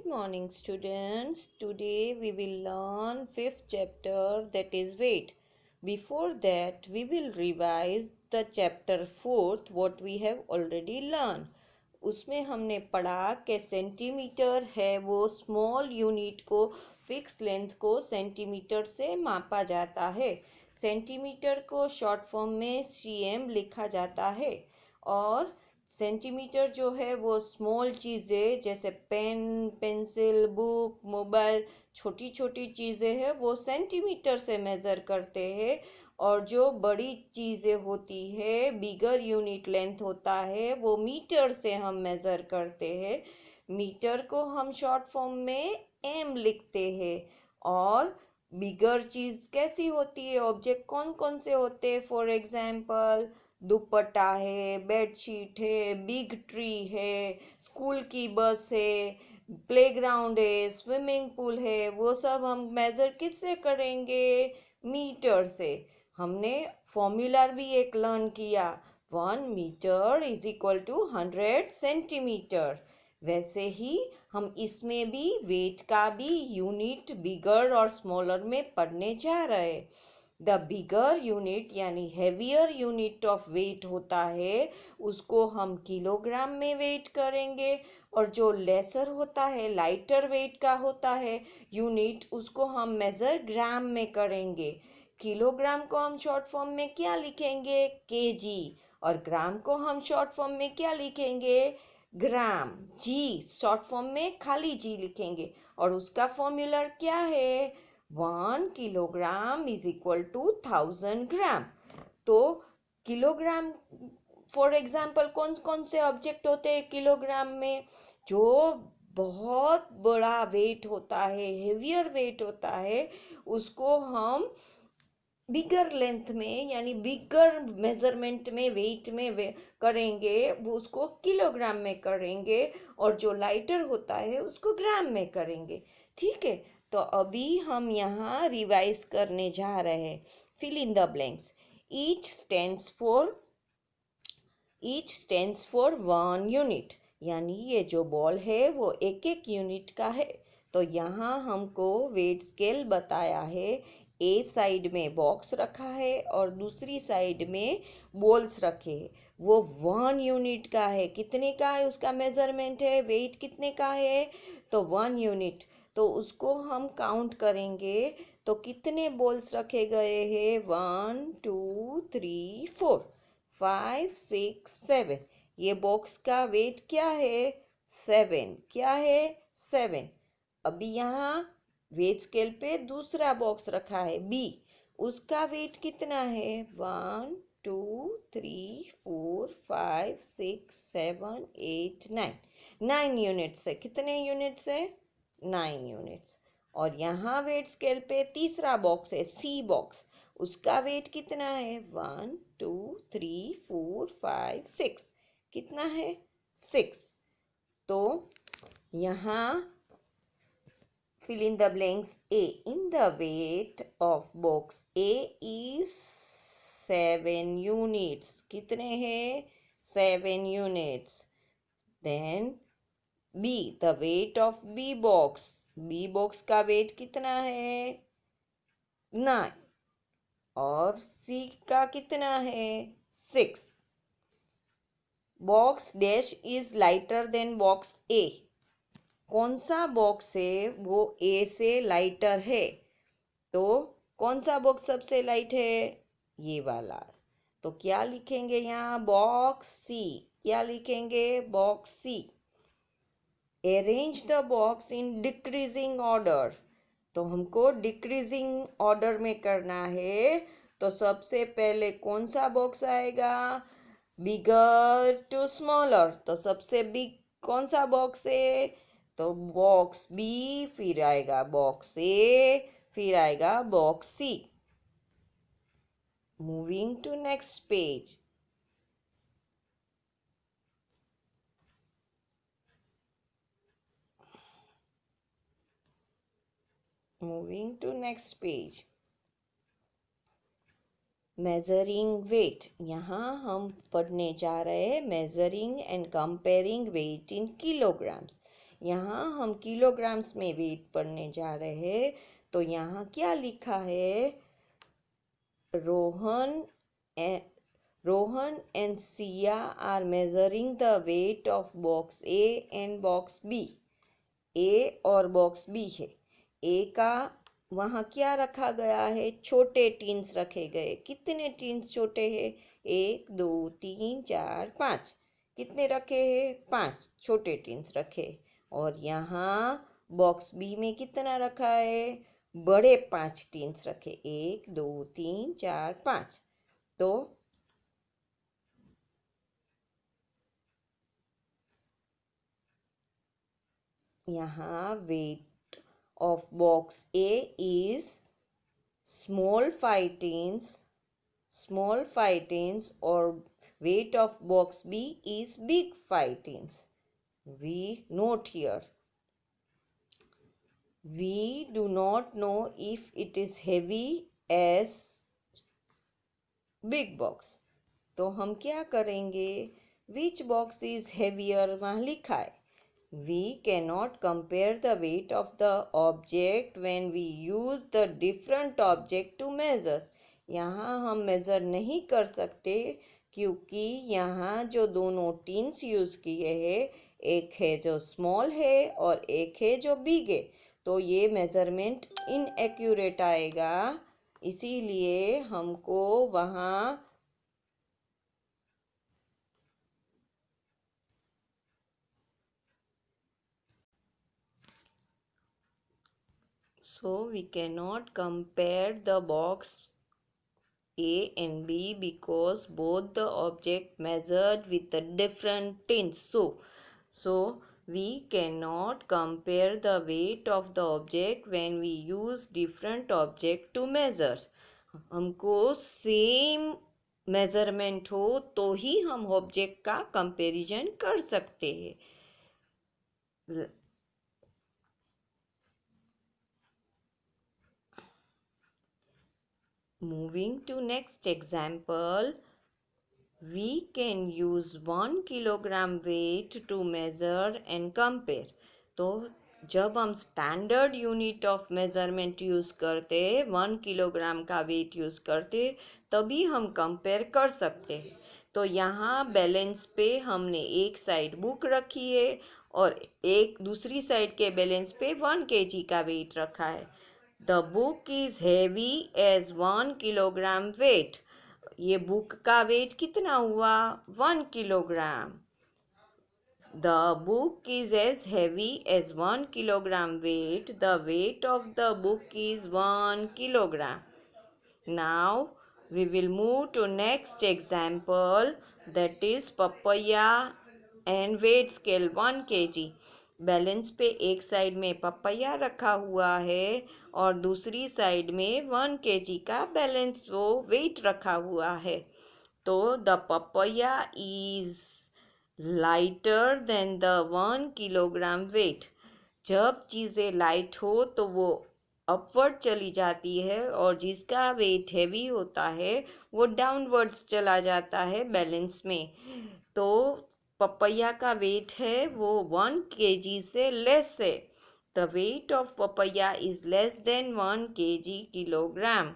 Good morning, students. Today we will learn fifth chapter, that is weight. Before that, we will revise the chapter fourth what we have already learned. उसमें हमने पढ़ा कि centimetre है वो small unit को fix length को centimetre से मापा जाता है। सेंटीमीटर को शॉर्ट फॉर्म में सीएम लिखा जाता है और सेंटीमीटर जो है वो स्मॉल चीज़ें जैसे पेन, पेंसिल, बुक, मोबाइल, छोटी छोटी चीज़ें हैं वो सेंटीमीटर से मेज़र करते हैं। और जो बड़ी चीज़ें होती है, बिगर यूनिट लेंथ होता है, वो मीटर से हम मेज़र करते हैं। मीटर को हम शॉर्ट फॉर्म में एम लिखते हैं। और बिगर चीज़ कैसी होती है, ऑब्जेक्ट कौन कौन से होते हैं? फॉर एग्जाम्पल दुपट्टा है, बेडशीट है, बिग ट्री है, स्कूल की बस है, प्लेग्राउंड है, स्विमिंग पूल है, वो सब हम मेज़र किससे करेंगे? मीटर से। हमने फॉर्मूला भी एक लर्न किया, 1 metre is equal to 100 centimetre. वैसे ही हम इसमें भी वेट का भी यूनिट बिगर और स्मॉलर में पढ़ने जा रहे हैं। द बिगर यूनिट यानी हैवियर यूनिट ऑफ वेट होता है उसको हम किलोग्राम में वेट करेंगे, और जो लेसर होता है, लाइटर वेट का होता है यूनिट, उसको हम मेज़र ग्राम में करेंगे। किलोग्राम को हम शॉर्ट फॉर्म में क्या लिखेंगे? केजी। और ग्राम को हम शॉर्ट फॉर्म में क्या लिखेंगे? ग्राम। जी शॉर्ट फॉर्म में खाली जी लिखेंगे। और उसका फॉर्मूला क्या है? 1 किलोग्राम इज इक्वल टू 1000 ग्राम। तो किलोग्राम, फॉर एग्जाम्पल कौन कौन से ऑब्जेक्ट होते हैं किलोग्राम में? जो बहुत बड़ा वेट होता है, हेवियर वेट होता है, उसको हम बिगर लेंथ में यानी बिगर मेजरमेंट में वेट में करेंगे, वो उसको किलोग्राम में करेंगे। और जो लाइटर होता है उसको ग्राम में करेंगे। ठीक है, तो अभी हम यहाँ रिवाइज करने जा रहे हैं। Fill in the blanks. Each stands for each stands for 1 unit, यानी ये जो बॉल है वो एक एक यूनिट का है। तो यहाँ हमको वेट स्केल बताया है। ए साइड में बॉक्स रखा है और दूसरी साइड में बॉल्स रखे हैं। वो 1 यूनिट का है। कितने का है उसका मेज़रमेंट है? वेट कितने का है? तो 1 यूनिट। तो उसको हम काउंट करेंगे तो कितने बॉल्स रखे गए हैं? 1 2 3 4 5 6 7। ये बॉक्स का वेट क्या है? 7। क्या है? 7। अभी यहाँ वेट स्केल पे दूसरा बॉक्स रखा है बी, उसका वेट कितना है? 1 2 3 4 5 6 7 8 9। 9 यूनिट्स है। कितने यूनिट्स है? 9 यूनिट्स। और यहाँ वेट स्केल पे तीसरा बॉक्स है सी बॉक्स, उसका वेट कितना है? 1 2 3 4 5 6। कितना है? 6। तो यहाँ fill in the blanks. A. In the weight of box A is 7 units. कितने हैं? 7 units. Then B. The weight of B box. B box का वेट कितना है? 9। और C का कितना है? 6। Box dash is lighter than box A. कौन सा बॉक्स है वो ए से लाइटर है? तो कौन सा बॉक्स सबसे लाइट है? ये वाला। तो क्या लिखेंगे यहाँ? Box C. क्या लिखेंगे? Box C. Arrange the box in decreasing order. तो हमको डिक्रीजिंग ऑर्डर में करना है। तो सबसे पहले कौन सा बॉक्स आएगा? बिगर टू स्मॉलर। तो सबसे बिग कौन सा बॉक्स है? तो बॉक्स बी, फिर आएगा बॉक्स ए, फिर आएगा box C. Moving to next page. Moving to next page. Measuring weight. यहाँ हम पढ़ने जा रहे हैं measuring and comparing weight in kilograms. यहाँ हम किलोग्राम्स में वेट पढ़ने जा रहे हैं। तो यहाँ क्या लिखा है? Rohan and Sia are measuring the weight of box A and box B. ए और बॉक्स बी है। ए का वहाँ क्या रखा गया है? छोटे टीन्स रखे गए। कितने टीन्स छोटे हैं? 1 2 3 4 5। कितने रखे हैं? 5 छोटे टीन्स रखे। और यहाँ बॉक्स बी में कितना रखा है? बड़े 5 टीन्स रखे। 1 2 3 4 5। तो यहाँ weight of box A is small 5 tins or weight of box B is big 5 tins. We note here, we do not know if it is heavy as big box. तो हम क्या करेंगे? Which box is heavier वहाँ लिखा है। We cannot compare the weight of the object when we use the different object to measure. यहाँ हम measure नहीं कर सकते क्योंकि यहाँ जो दोनों टीन्स यूज़ किए हैं, एक है जो स्मॉल है और एक है जो बिग है। तो ये मेज़रमेंट इनएक्यूरेट आएगा, इसीलिए हमको वहाँ so we cannot compare the box A and B because both the object measured with the different tins. So we cannot compare the weight of the object when we use different object to measure. हमको same measurement हो तो ही हम object का comparison कर सकते हैं। Moving to next example, we can use 1 kilogram weight to measure and compare. तो जब हम standard unit of measurement use करते, 1 किलोग्राम का वेट यूज़ करते, तभी हम कंपेयर कर सकते हैं। तो यहाँ बैलेंस पे हमने एक साइड बुक रखी है और एक दूसरी साइड के बैलेंस पे 1 kg का वेट रखा है। The book is heavy as 1 kilogram weight. ये बुक का वेट कितना हुआ? 1 kilogram. The book is as heavy as 1 kilogram weight. The weight of the book is 1 kilogram. Now we will move to next example, that is papaya and weight scale 1 kg. Balance पे एक side में papaya रखा हुआ है और दूसरी side में 1 kg का बैलेंस वो वेट रखा हुआ है। तो the papaya is lighter than the 1 kilogram wait. जब चीज़ें लाइट हो तो वो अपवर्ड चली जाती है और जिसका वेट हैवी होता है वो डाउनवर्ड्स चला जाता है बैलेंस में। तो पपैया का वेट है वो 1 kg से लेस है। The weight of papaya is less than 1 kg kilogram.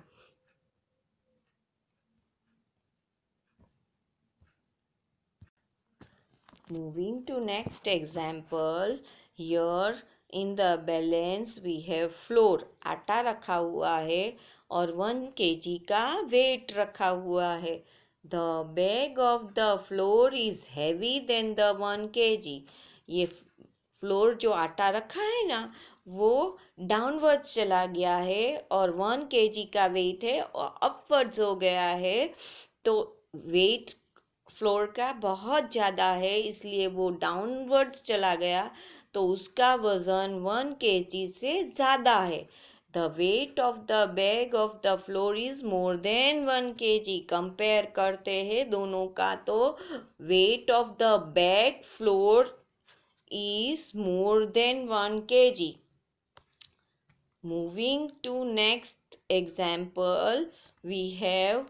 Moving to next example, here in the balance we have flour, आटा रखा हुआ है और 1 kg का वेट रखा हुआ है। The bag of the flour is heavy than the 1 kg. ये फ्लोर जो आटा रखा है ना वो डाउनवर्ड्स चला गया है और 1 kg का वेट है और अपवर्ड्स हो गया है। तो वेट फ्लोर का बहुत ज़्यादा है इसलिए वो डाउनवर्ड्स चला गया, तो उसका वज़न 1 kg से ज़्यादा है। The weight of the bag of the floor is more than 1 kg। Compare करते हैं दोनों का तो wait of the bag floor is more than 1 kg. Moving to next example, we have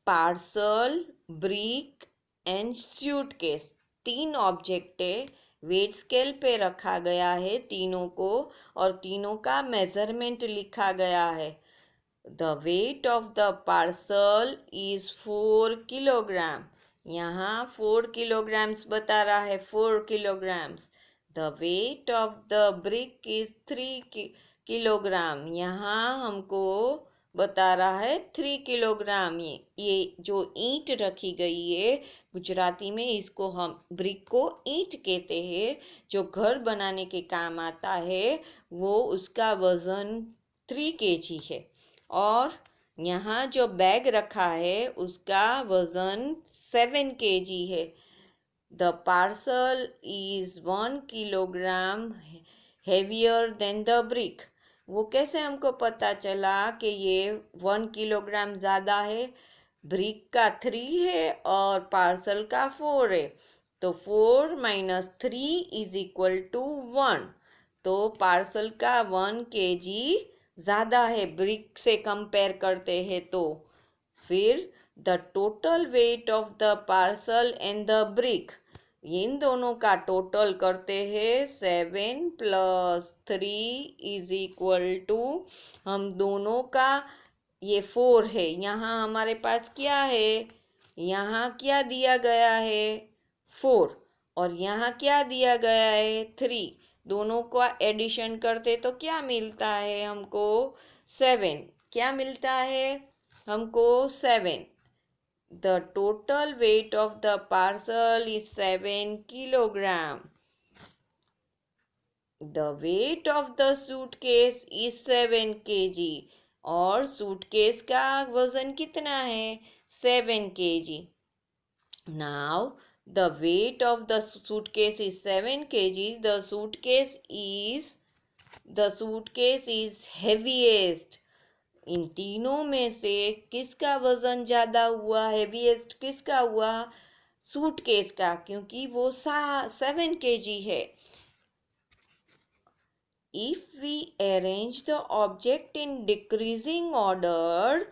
parcel, brick and suitcase. तीन object है, wait scale पे रखा गया है तीनों को और तीनों का मेजरमेंट लिखा गया है। The weight of the parcel is 4 kilogram. यहाँ 4 kilograms बता रहा है, 4 kilograms। The weight of the brick is 3 kilogram. यहाँ हमको बता रहा है 3 किलोग्राम। ये जो ईंट रखी गई है, गुजराती में इसको हम ब्रिक को ईंट कहते हैं, जो घर बनाने के काम आता है, वो उसका वजन 3 kg है। और यहाँ जो बैग रखा है उसका वजन 7 kg है। The parcel is 1 kilogram heavier than the brick. वो कैसे हमको पता चला कि ये 1 किलोग्राम ज़्यादा है? ब्रिक का 3 है और पार्सल का 4 है, तो 4 - 3 इज इक्वल टू 1। तो पार्सल का 1 kg ज़्यादा है ब्रिक से कंपेयर करते हैं तो। फिर the total weight of the parcel and the brick, इन दोनों का टोटल करते हैं 7 + 3 इज इक्वल टू, हम दोनों का ये 4 है, यहाँ हमारे पास क्या है, यहाँ क्या दिया गया है 4 और यहाँ क्या दिया गया है 3। दोनों का एडिशन करते तो क्या मिलता है हमको 7। क्या मिलता है हमको 7। The total weight of the parcel is 7 kilogram. The weight of the suitcase is 7 kg। और सूटकेस का वजन कितना है 7 kg। Now the weight of the suitcase is 7 kg. The suitcase is heaviest. इन तीनों में से किसका वजन ज़्यादा हुआ, हेवीएस्ट किसका हुआ, सूटकेस का, क्योंकि वो 7 kg है। If we arrange the object in decreasing order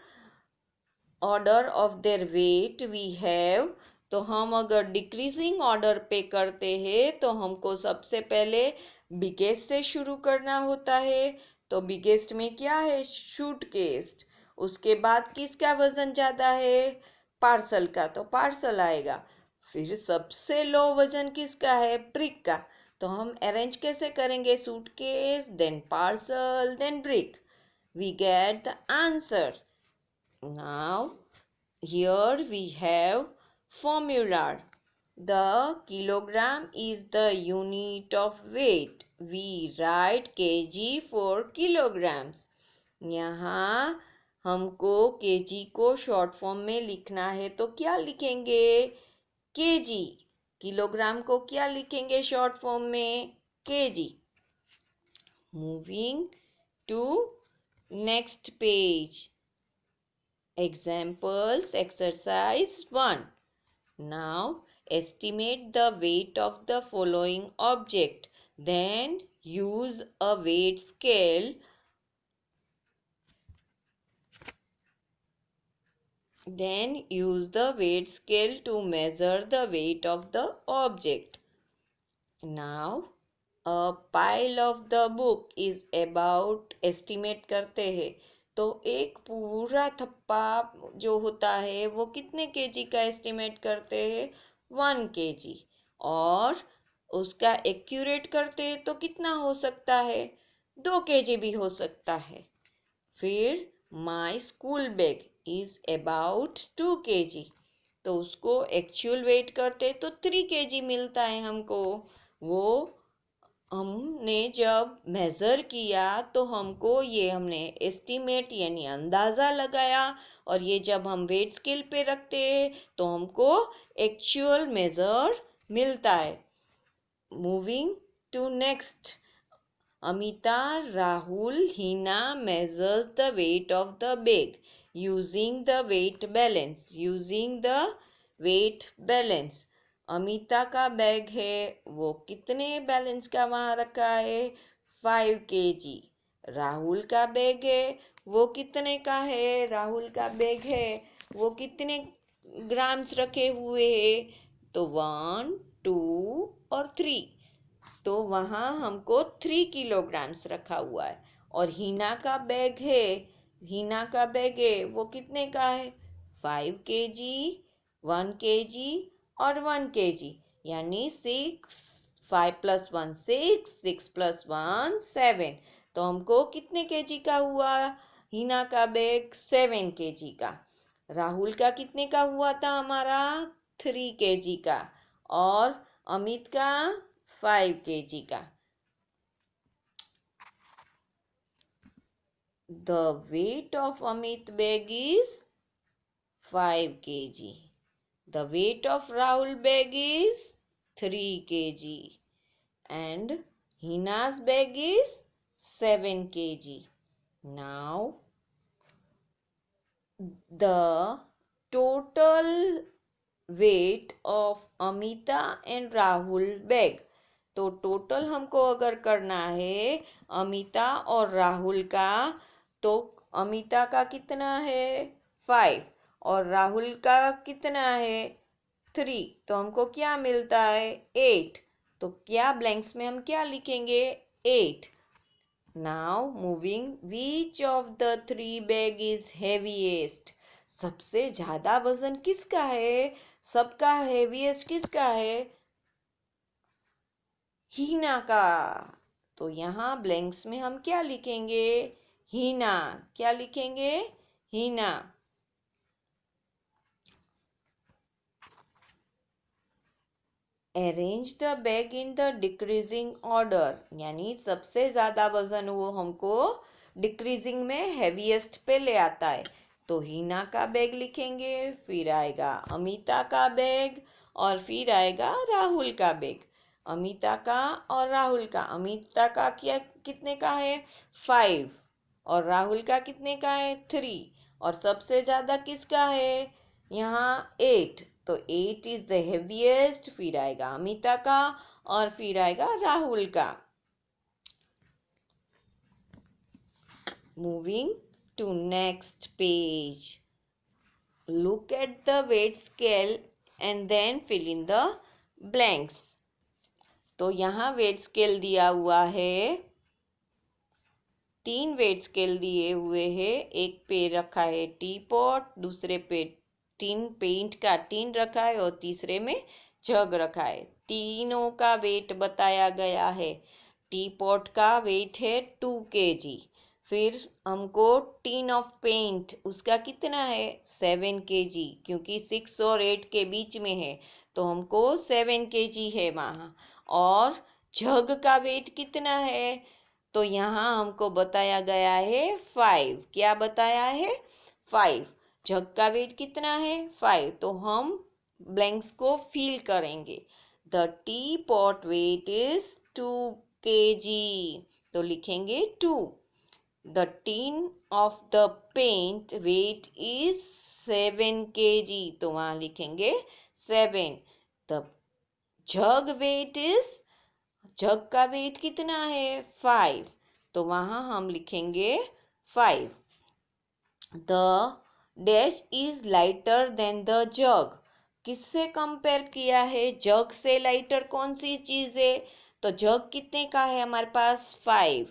of their weight we have, तो हम अगर डिक्रीजिंग ऑर्डर पे करते हैं तो हमको सबसे पहले बिगेस्ट से शुरू करना होता है। तो बिगेस्ट में क्या है सूटकेस। उसके बाद किसका वजन ज़्यादा है पार्सल का, तो पार्सल आएगा। फिर सबसे लो वजन किसका है ब्रिक का। तो हम अरेंज कैसे करेंगे suitcase then parcel then brick, we get the answer. Now here we have formula. The kilogram is the unit of weight. We write kg for kilograms. यहाँ हमको kg को शॉर्ट फॉर्म में लिखना है तो क्या लिखेंगे kg। किलोग्राम को क्या लिखेंगे शॉर्ट फॉर्म में kg। Moving to next page. Examples, exercise 1. Now estimate the weight of the following object. Then use a weight scale. To measure the weight of the object. Now a pile of the book is about, estimate करते हैं तो एक पूरा थप्पा जो होता है वो कितने केजी का एस्टिमेट करते हैं 1 kg। और उसका एक्यूरेट करते हैं तो कितना हो सकता है 2 kg भी हो सकता है। फिर my school bag is about 2 kg, तो उसको एक्चुअल वेट करते तो 3 kg मिलता है हमको। वो हमने जब मेज़र किया तो हमने एस्टिमेट यानी अंदाज़ा लगाया, और ये जब हम वेट स्केल पे रखते हैं तो हमको एक्चुअल मेज़र मिलता है। Moving to next, Amita, Rahul, Hina measures the weight of the bag using the weight balance. Amita का बैग है वो कितने बैलेंस का वहाँ रखा है 5 kg। राहुल का बैग है वो कितने का है, राहुल का बैग है वो कितने ग्राम्स रखे हुए हैं, तो 1 2 और 3, तो वहाँ हमको 3 किलोग्राम्स रखा हुआ है। और हीना का बैग है वो कितने का है? 5 kg, 1 kg और 1 kg, यानी 6, 5 + 1 6, 6 + 1 7। तो हमको कितने केजी का हुआ हीना का बैग? 7 kg का। राहुल का कितने का हुआ था हमारा? 3 kg का। और अमित का 5 kg का। The weight of Amit bag is 5 kg. The weight of Rahul bag is 3 kg. And Hina's bag is 7 kg. Now the total weight of Amita and Rahul bag, तो टोटल हमको अगर करना है अमिता और राहुल का, तो अमिता का कितना है? 5 और राहुल का कितना है? 3। तो हमको क्या मिलता है? 8। तो क्या ब्लैंक्स में हम क्या लिखेंगे? 8। Now moving, which of the 3 bag is heaviest? सबसे ज्यादा वजन किसका है? सबका हेवीएस्ट किसका है? हीना का। तो यहाँ ब्लैंक्स में हम क्या लिखेंगे? हीना। क्या लिखेंगे? Heena. Arrange the bag in the decreasing order, यानी सबसे ज्यादा वजन वो हमको डिक्रीजिंग में हेवीएस्ट पे ले आता है। तो हीना का बैग लिखेंगे, फिर आएगा अमिता का बैग और फिर आएगा राहुल का बैग। अमिता का और राहुल का, अमिता का क्या कितने का है? 5 और राहुल का कितने का है? 3। और सबसे ज्यादा किसका है? यहाँ 8। तो 8 इज द हेवीएस्ट, फिर आएगा अमिता का और फिर आएगा राहुल का। Moving to next page, look at the weight scale and then fill in the blanks. तो यहाँ वेट स्केल दिया हुआ है, 3 वेट स्केल दिए हुए हैं। एक पे रखा है टी पॉट, दूसरे पे पेंट का टिन रखा है और तीसरे में जग रखा है। तीनों का वेट बताया गया है। टी पॉट का वेट है 2 kg। फिर हमको टिन ऑफ पेंट उसका कितना है? 7 kg, क्योंकि 6 और 8 के बीच में है तो हमको 7 kg है वहाँ। और जग का वेट कितना है? तो यहाँ हमको बताया गया है 5। क्या बताया है? 5। जग का वेट कितना है? 5। तो हम ब्लैंक्स को फिल करेंगे। The tea pot weight is 2 kg, तो लिखेंगे 2। The tin of the paint weight is 7 kg, तो वहाँ लिखेंगे 7। The jug weight is, jug का वेट कितना है? 5, तो वहाँ हम लिखेंगे 5। The dash is lighter than the जग, किससे कंपेयर किया है? जग से लाइटर कौन सी चीज़ है? तो जग कितने का है हमारे पास? 5।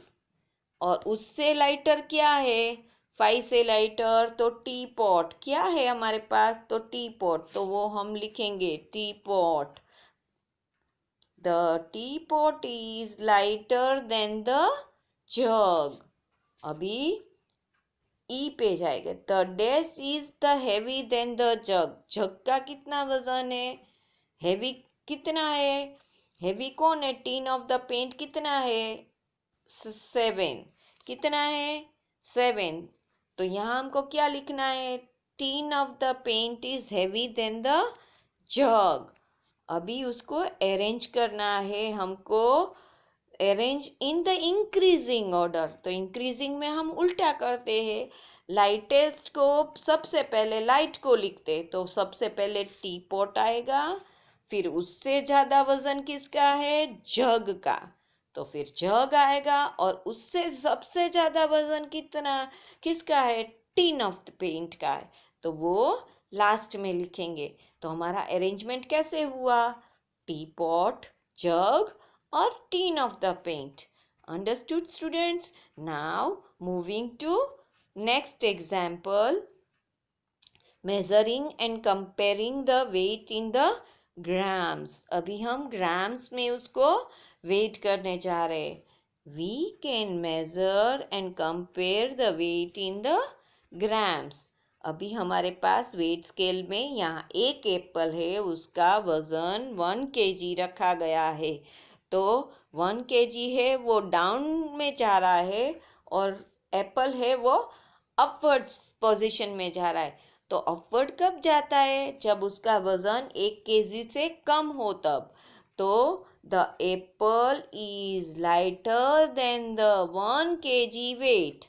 और उससे लाइटर क्या है? 5 से लाइटर तो टी पॉट क्या है हमारे पास? तो टी पॉट, तो वो हम लिखेंगे T pot. The teapot is lighter than the jug. अभी ई पे जाएगा। The dash is the heavy than the jug. जग का कितना वजन है? हेवी कितना है? हेवी कौन है? टीन ऑफ द पेंट कितना है? 7। कितना है? 7। तो यहाँ हमको क्या लिखना है? Tin of the paint is heavy than the jug. अभी उसको अरेंज करना है हमको, arrange in the increasing order. तो इंक्रीजिंग में हम उल्टा करते हैं, लाइटेस्ट को सबसे पहले लाइट को लिखते, तो सबसे पहले टी पॉट आएगा, फिर उससे ज़्यादा वजन किसका है? जग का, तो फिर जग आएगा, और उससे सबसे ज़्यादा वजन कितना किसका है? टिन ऑफ द पेंट का है, तो वो लास्ट में लिखेंगे। तो हमारा अरेंजमेंट कैसे हुआ? teapot, jug or tin of the paint. Understood, students? Now moving to next example, measuring and comparing the weight in the grams. अभी हम grams में उसको weight करने जा रहे. We can measure and compare the weight in the grams. अभी हमारे पास wait scale में यहाँ एक एप्पल है, उसका वजन 1 kg रखा गया है. तो 1 kg है वो डाउन में जा रहा है और एप्पल है वो अपवर्ड पोजीशन में जा रहा है. तो अपवर्ड कब जाता है? जब उसका वजन 1 kg से कम हो तब. तो the apple is lighter than the 1 kg weight.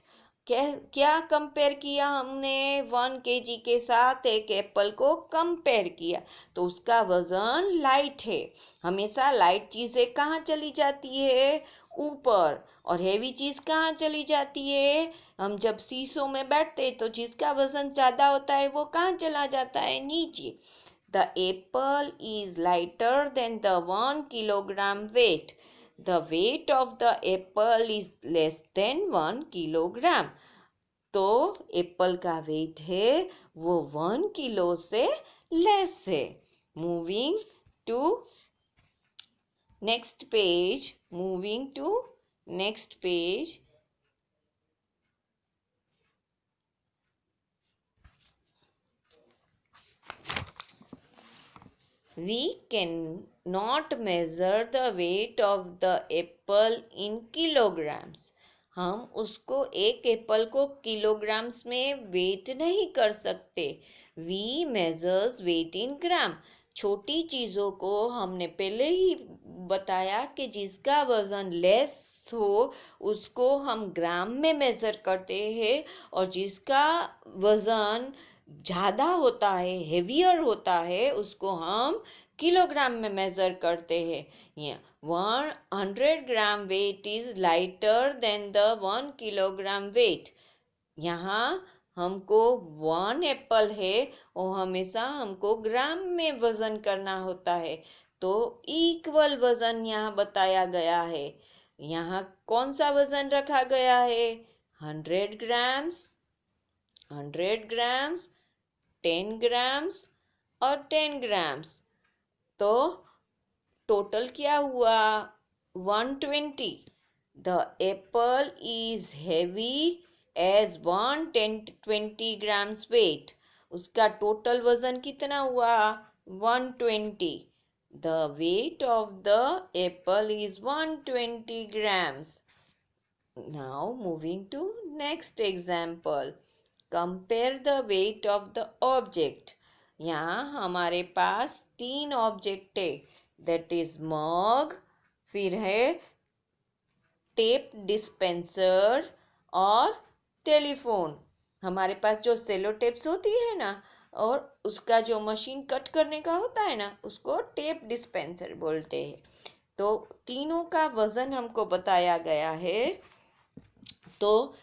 क्या कंपेयर किया हमने? 1 kg के साथ एक एप्पल को कंपेयर किया, तो उसका वजन लाइट है. हमेशा लाइट चीज़ें कहाँ चली जाती है? ऊपर. और हैवी चीज़ कहाँ चली जाती है? हम जब शीशों में बैठते तो जिसका वजन ज़्यादा होता है वो कहाँ चला जाता है? नीचे. The apple is lighter than the 1 kilogram weight. The weight of the apple is less than 1 kilogram. तो एप्पल का वेट है वो 1 kg से लेस है. Moving to next page. Moving to next page. We cannot measure the weight of the apple in kilograms. हम उसको एक Apple को किलोग्राम्स में वेट नहीं कर सकते. We measures weight in gram. छोटी चीज़ों को हमने पहले ही बताया कि जिसका वज़न लेस हो उसको हम ग्राम में मेज़र करते हैं, और जिसका वज़न ज़्यादा होता है, हेवियर होता है, उसको हम किलोग्राम में मेज़र करते हैं. 100 gram weight is lighter than the 1 kilogram weight. यहाँ हमको 1 एप्पल है और हमेशा हमको ग्राम में वज़न करना होता है. तो इक्वल वज़न यहाँ बताया गया है. यहाँ कौन सा वज़न रखा गया है? 100 ग्राम्स, 100 ग्राम्स, 10 ग्राम्स और 10 ग्राम्स. तो टोटल क्या हुआ? 120. The apple is heavy as 120 grams weight. उसका टोटल वजन कितना हुआ? 120. The weight of the apple is 120 grams. Now moving to next example. Compare the weight of the object. यहाँ हमारे पास 3 ऑब्जेक्ट है. दैट इज मग, फिर है टेप डिस्पेंसर और टेलीफोन. हमारे पास जो सेलो टेप्स होती है ना, और उसका जो मशीन कट करने का होता है ना, उसको टेप डिस्पेंसर बोलते हैं. तो तीनों का वज़न हमको बताया गया है. तो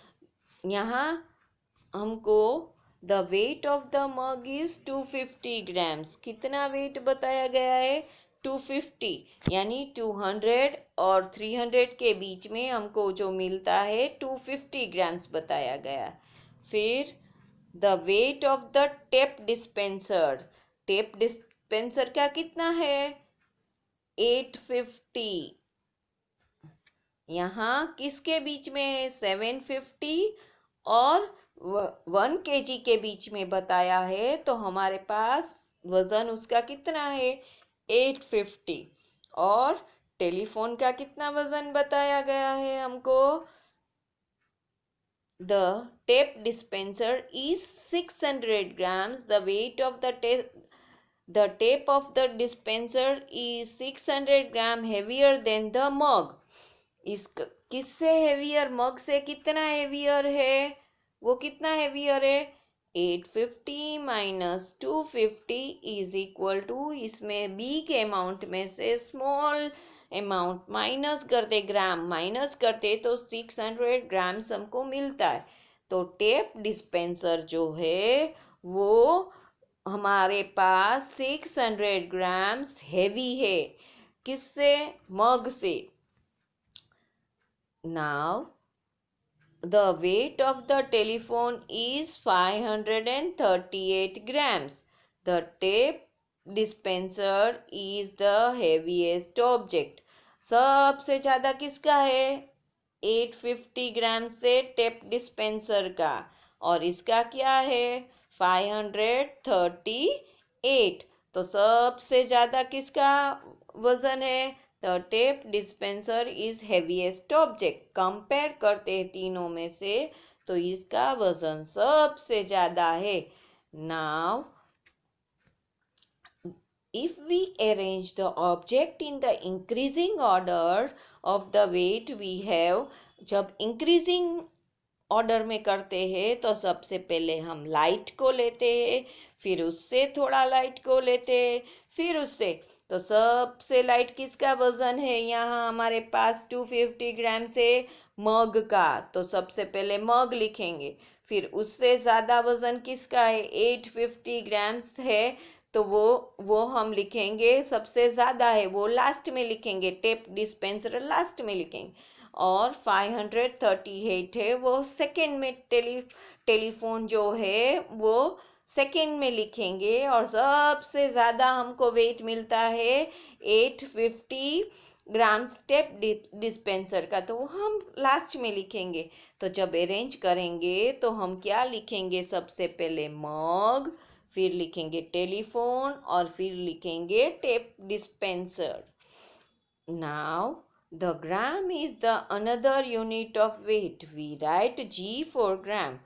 यहाँ हमको the weight of the mug is 250 grams. कितना वेट बताया गया है? 250. यानी 200 और 300 के बीच में हमको जो मिलता है 250 ग्राम्स बताया गया. फिर the weight of the tape dispenser. Tape dispenser का कितना है? 850. यहाँ किसके बीच में है? 750 और 1 kg के बीच में बताया है. तो हमारे पास वज़न उसका कितना है? 850. और टेलीफोन का कितना वज़न बताया गया है हमको? The tape dispenser is 600 grams. The weight of the tape of the dispenser is 600 gram heavier than the mug. Is किससे हेवियर? मग से कितना हेवियर है? वो कितना हेवियर है? 850 माइनस 250 इज इक्वल टू, इसमें बिग अमाउंट में से स्मॉल अमाउंट माइनस करते, ग्राम माइनस करते तो 600 ग्राम्स हमको मिलता है. तो टेप डिस्पेंसर जो है वो हमारे पास 600 ग्राम्स हैवी है, किससे? मग से। Now the weight of the telephone is 538 grams. The tape dispenser is the heaviest object. सबसे ज़्यादा किसका है? 850 ग्राम से टेप डिस्पेंसर का, और इसका क्या है? 538। तो सबसे ज़्यादा किसका वजन है? The tape dispenser is heaviest object. Compare करते हैं तीनों में से, तो इसका वजन सबसे ज़्यादा है। Now if we arrange the object in the increasing order of the weight we have, जब increasing ऑर्डर में करते हैं तो सबसे पहले हम लाइट को लेते हैं, फिर उससे थोड़ा लाइट को लेते हैं, फिर उससे। तो सबसे लाइट किसका वजन है? यहाँ हमारे पास 250 ग्राम से मग का, तो सबसे पहले मग लिखेंगे। फिर उससे ज़्यादा वजन किसका है? 850 ग्राम्स है, तो वो हम लिखेंगे सबसे ज़्यादा है, वो लास्ट में लिखेंगे, टेप डिस्पेंसर लास्ट में लिखेंगे। और 538 है, वो सेकेंड में टेलीफोन जो है वो सेकेंड में लिखेंगे। और सबसे ज़्यादा हमको वेट मिलता है 850 ग्राम स्टेप डिस्पेंसर का, तो वो हम लास्ट में लिखेंगे। तो जब अरेंज करेंगे तो हम क्या लिखेंगे? सबसे पहले मग, फिर लिखेंगे टेलीफोन, और फिर लिखेंगे tape dispenser. Now, the gram is the another unit of weight. We write G for gram.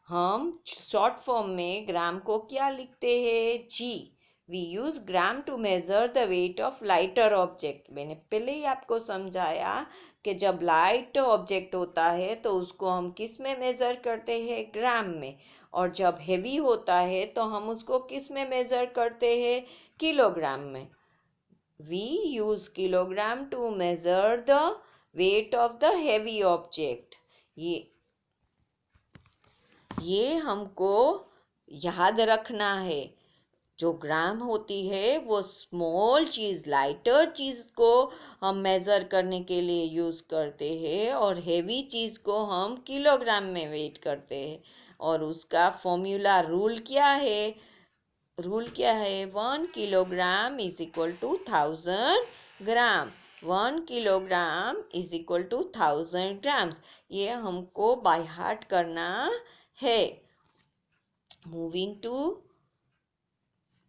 हम शॉर्ट फॉर्म में ग्राम को क्या लिखते हैं? G. We use gram to measure the weight of lighter object. मैंने पहले ही आपको समझाया कि जब लाइट ऑब्जेक्ट होता है तो उसको हम किस में मेज़र करते हैं? ग्राम में। और जब हेवी होता है तो हम उसको किस में मेज़र करते हैं? किलोग्राम में। We use kilogram to measure the weight of the heavy object. ये हमको याद रखना है। जो ग्राम होती है वो स्मॉल चीज़, लाइटर चीज़ को हम मेज़र करने के लिए यूज़ करते हैं, और हेवी चीज़ को हम किलोग्राम में वेट करते हैं। और उसका फॉर्मूला रूल क्या है? 1 kilogram is equal to 1000 gram. 1 kilogram is equal to 1000 grams. ये हमको बाय हार्ट करना है। Moving to,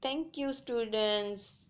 thank you students.